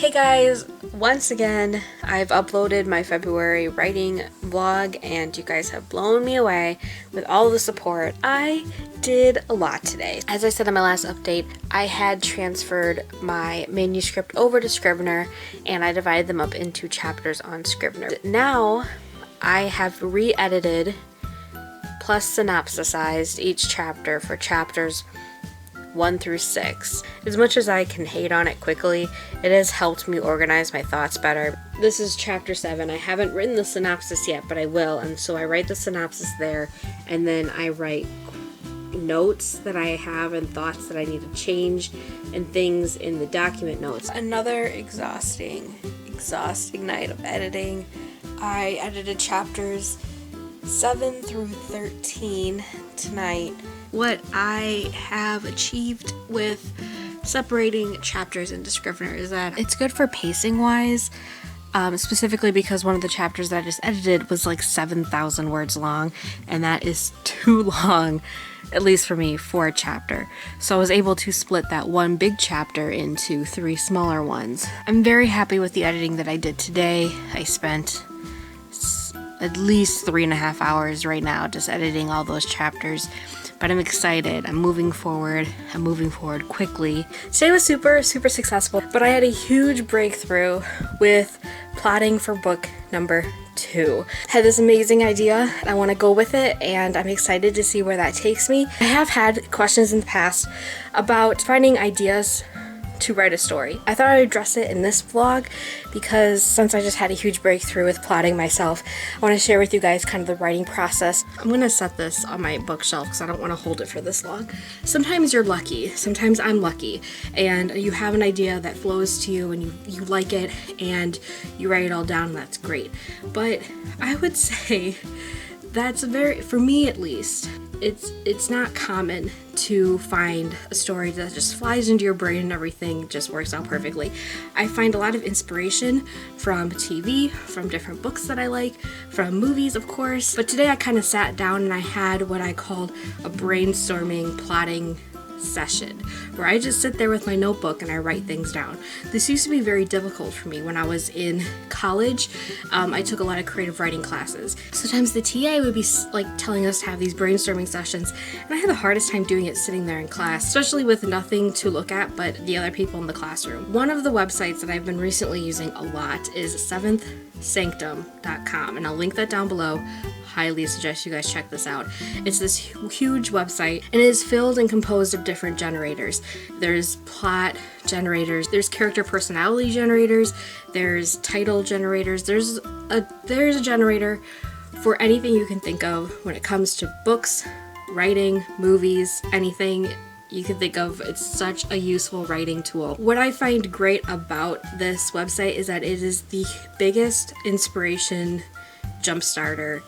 Hey guys, once again I've uploaded my February writing vlog and you guys have blown me away with all the support. I did a lot today. As I said in my last update, I had transferred my manuscript over to Scrivener and I divided them up into chapters on Scrivener. Now I have re-edited plus synopsisized each chapter for chapters 1 through 6. As much as I can hate on it quickly, it has helped me organize my thoughts better. This is chapter 7. I haven't written the synopsis yet, but I will, and so I write the synopsis there, and then I write notes that I have and thoughts that I need to change and things in the document notes. Another exhausting night of editing. I edited chapters 7 through 13 tonight. What I have achieved with separating chapters into Scrivener is that it's good for pacing wise, specifically because one of the chapters that I just edited was like 7,000 words long, and that is too long, at least for me, for a chapter. So I was able to split that one big chapter into 3 smaller ones. I'm very happy with the editing that I did today. I spent at least 3.5 hours right now just editing all those chapters. But I'm excited. I'm moving forward. I'm moving forward quickly. Today was super successful, but I had a huge breakthrough with plotting for book number 2. I had this amazing idea and I want to go with it, and I'm excited to see where that takes me. I have had questions in the past about finding ideas to write a story. I thought I'd address it in this vlog because since I just had a huge breakthrough with plotting myself, I want to share with you guys kind of the writing process. I'm going to set this on my bookshelf because I don't want to hold it for this long. Sometimes you're lucky, sometimes I'm lucky, and you have an idea that flows to you and you like it and you write it all down, and that's great. But I would say that's for me at least, it's not common to find a story that just flies into your brain and everything just works out perfectly. I find a lot of inspiration from TV, from different books that I like, from movies of course, but today I kind of sat down and I had what I called a brainstorming plotting session where I just sit there with my notebook and I write things down. This used to be very difficult for me when I was in college. I took a lot of creative writing classes. Sometimes the TA would be like telling us to have these brainstorming sessions, and I had the hardest time doing it sitting there in class, especially with nothing to look at but the other people in the classroom. One of the websites that I've been recently using a lot is seventhsanctum.com, and I'll link that down below. Highly suggest you guys check this out. It's this huge website and it is filled and composed of different generators. There's plot generators, there's character personality generators, there's title generators, there's a generator for anything you can think of when it comes to books, writing, movies, anything you can think of. It's such a useful writing tool. What I find great about this website is that it is the biggest inspiration jump starter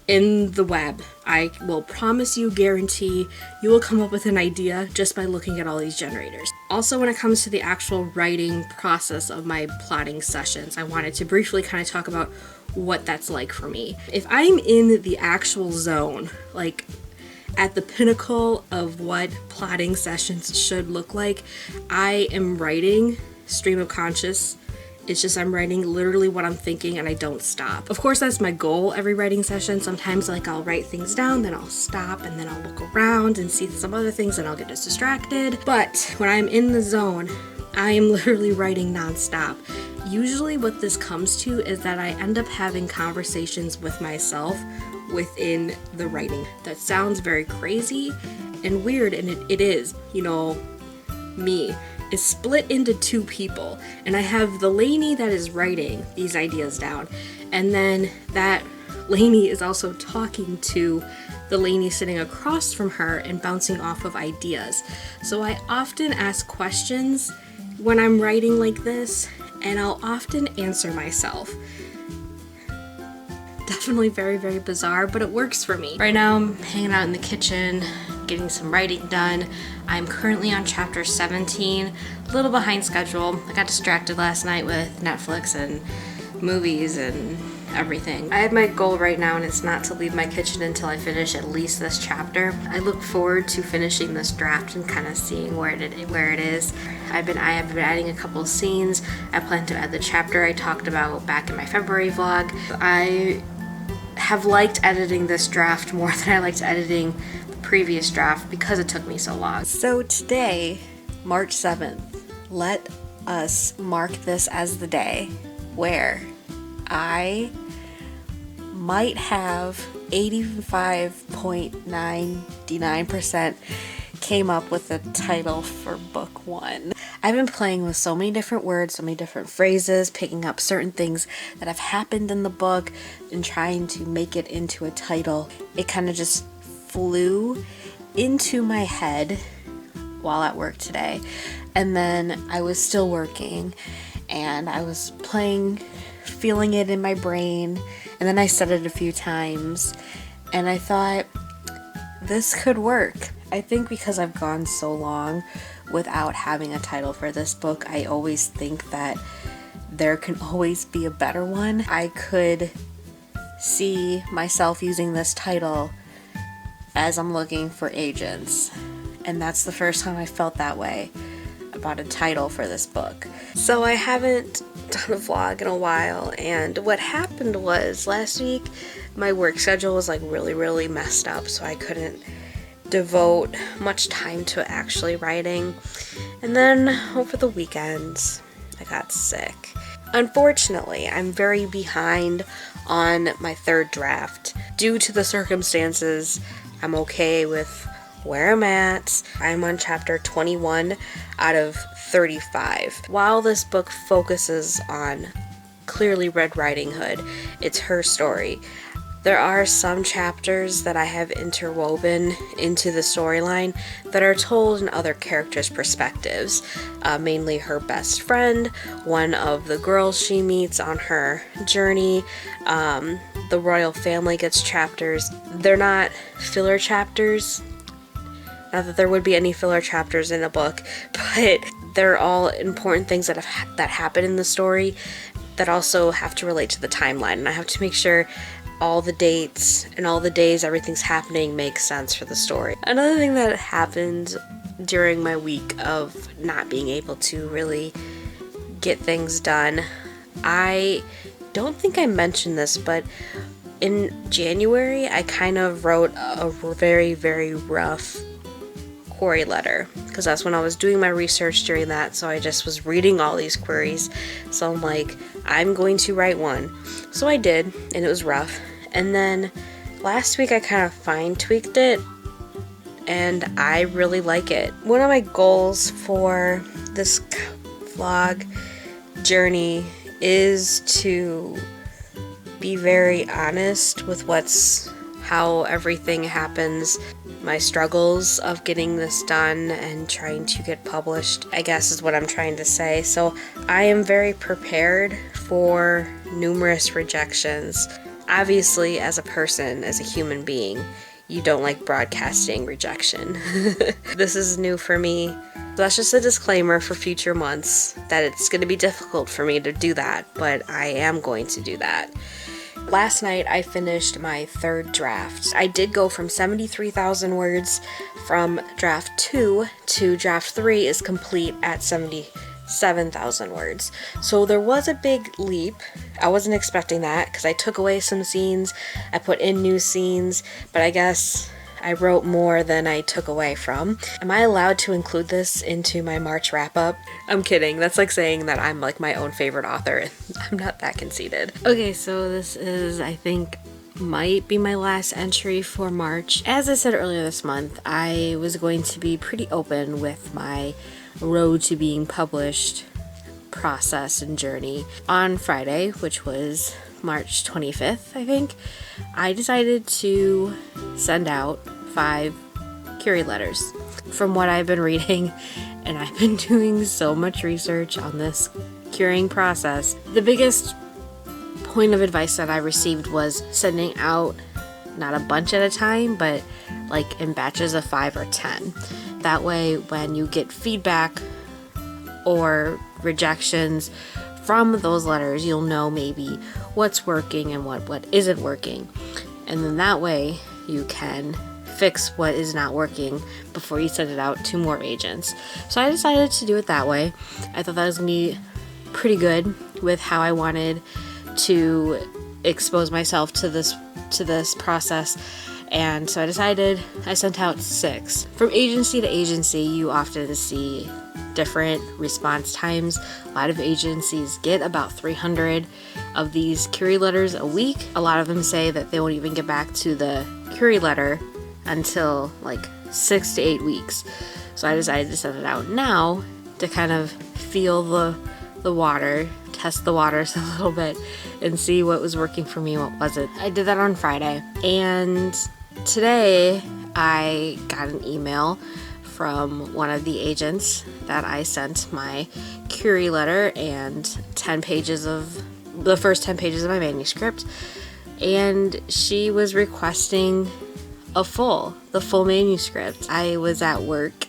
in the web. I will promise you, guarantee, you will come up with an idea just by looking at all these generators. Also, when it comes to the actual writing process of my plotting sessions, I wanted to briefly kind of talk about what that's like for me. If I'm in the actual zone, like at the pinnacle of what plotting sessions should look like, I am writing stream of conscious. It's just I'm writing literally what I'm thinking and I don't stop. Of course, that's my goal every writing session. Sometimes like I'll write things down, then I'll stop, and then I'll look around and see some other things and I'll get distracted. But when I'm in the zone, I am literally writing nonstop. Usually what this comes to is that I end up having conversations with myself within the writing. That sounds very crazy and weird, and it is. You know, me is split into 2 people, and I have the Lainey that is writing these ideas down, and then that Lainey is also talking to the Lainey sitting across from her and bouncing off of ideas. So I often ask questions when I'm writing like this, and I'll often answer myself. Definitely very bizarre, but it works for me. Right now I'm hanging out in the kitchen, getting some writing done. I'm currently on chapter 17, a little behind schedule. I got distracted last night with Netflix and movies and everything. I have my goal right now, and it's not to leave my kitchen until I finish at least this chapter. I look forward to finishing this draft and kind of seeing where it is. I have been adding a couple scenes. I plan to add the chapter I talked about back in my February vlog. I have liked editing this draft more than I liked editing the previous draft because it took me so long. So today, March 7th, let us mark this as the day where I might have 85.99% came up with a title for book 1. I've been playing with so many different words, so many different phrases, picking up certain things that have happened in the book and trying to make it into a title. It kind of just flew into my head while at work today. And then I was still working and I was playing, feeling it in my brain, and then I said it a few times and I thought this could work. I think because I've gone so long without having a title for this book, I always think that there can always be a better one. I could see myself using this title as I'm looking for agents, and that's the first time I felt that way about a title for this book. So I haven't done a vlog in a while, and what happened was last week my work schedule was like really messed up, so I couldn't devote much time to actually writing. And then over the weekends I got sick. Unfortunately, I'm very behind on my third draft. Due to the circumstances, I'm okay with where I'm at. I'm on chapter 21 out of 35. While this book focuses on clearly Red Riding Hood, it's her story. There are some chapters that I have interwoven into the storyline that are told in other characters' perspectives, mainly her best friend, one of the girls she meets on her journey. The royal family gets chapters. They're not filler chapters. Not that there would be any filler chapters in a book, but they're all important things that happen in the story that also have to relate to the timeline, and I have to make sure all the dates and all the days everything's happening makes sense for the story. Another thing that happened during my week of not being able to really get things done, I don't think I mentioned this, but in January I kind of wrote a very rough query letter, because that's when I was doing my research during that, so I just was reading all these queries. So I'm like, I'm going to write one. So I did, and it was rough. And then last week I kind of fine-tweaked it, and I really like it. One of my goals for this vlog journey is to be very honest with how everything happens, my struggles of getting this done and trying to get published, I guess is what I'm trying to say. So I am very prepared for numerous rejections. Obviously, as a person, as a human being, you don't like broadcasting rejection. This is new for me. So that's just a disclaimer for future months that it's going to be difficult for me to do that, but I am going to do that. Last night I finished my third draft. I did go from 73,000 words from draft 2 to draft 3 is complete at 77,000 words. So there was a big leap. I wasn't expecting that because I took away some scenes, I put in new scenes, but I guess I wrote more than I took away from. Am I allowed to include this into my March wrap-up? I'm kidding. That's like saying that I'm like my own favorite author. I'm not that conceited. Okay, so this is, I think, might be my last entry for March. As I said earlier this month, I was going to be pretty open with my road to being published process and journey. On Friday, which was March 25th, I think, I decided to send out 5 query letters. From what I've been reading, and I've been doing so much research on this curing process, the biggest point of advice that I received was sending out not a bunch at a time, but like in batches of 5 or 10. That way, when you get feedback or rejections from those letters, you'll know maybe what's working and what isn't working. And then that way you can fix what is not working before you send it out to more agents. So I decided to do it that way. I thought that was gonna be pretty good with how I wanted to expose myself to this process. And so I sent out 6. From agency to agency, you often see different response times. A lot of agencies get about 300 of these query letters a week. A lot of them say that they won't even get back to the query letter until like 6 to 8 weeks. So I decided to send it out now to kind of feel the water, test the waters a little bit, and see what was working for me and what wasn't. I did that on Friday, and today I got an email from one of the agents that I sent my query letter and the first 10 pages of my manuscript, and she was requesting the full manuscript. I was at work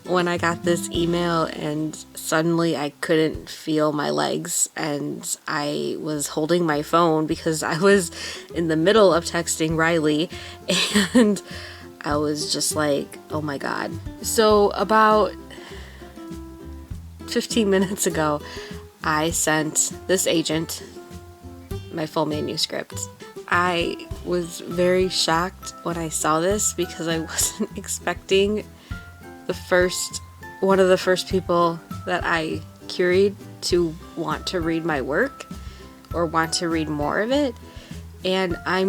when I got this email, and suddenly I couldn't feel my legs, and I was holding my phone because I was in the middle of texting Riley, and I was just like, oh my god. So about 15 minutes ago, I sent this agent my full manuscript. I was very shocked when I saw this because I wasn't expecting one of the first people that I queried to want to read my work or want to read more of it. And I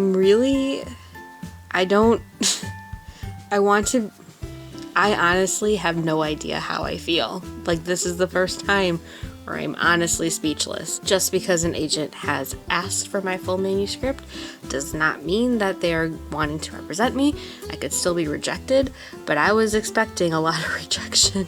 honestly have no idea how I feel. Like, this is the first time where I'm honestly speechless. Just because an agent has asked for my full manuscript does not mean that they are wanting to represent me. I could still be rejected, but I was expecting a lot of rejection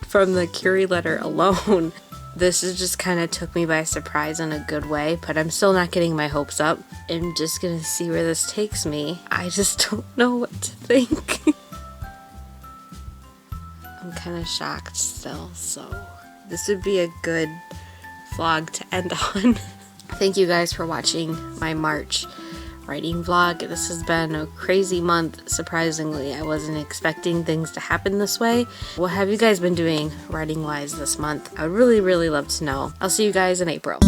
from the query letter alone. This is just kind of took me by surprise in a good way, but I'm still not getting my hopes up. I'm just gonna see where this takes me. I just don't know what to think. I'm kind of shocked still, so this would be a good vlog to end on. Thank you guys for watching my March writing vlog. This has been a crazy month, surprisingly. I wasn't expecting things to happen this way. What have you guys been doing writing wise this month? I would really, really love to know. I'll see you guys in April.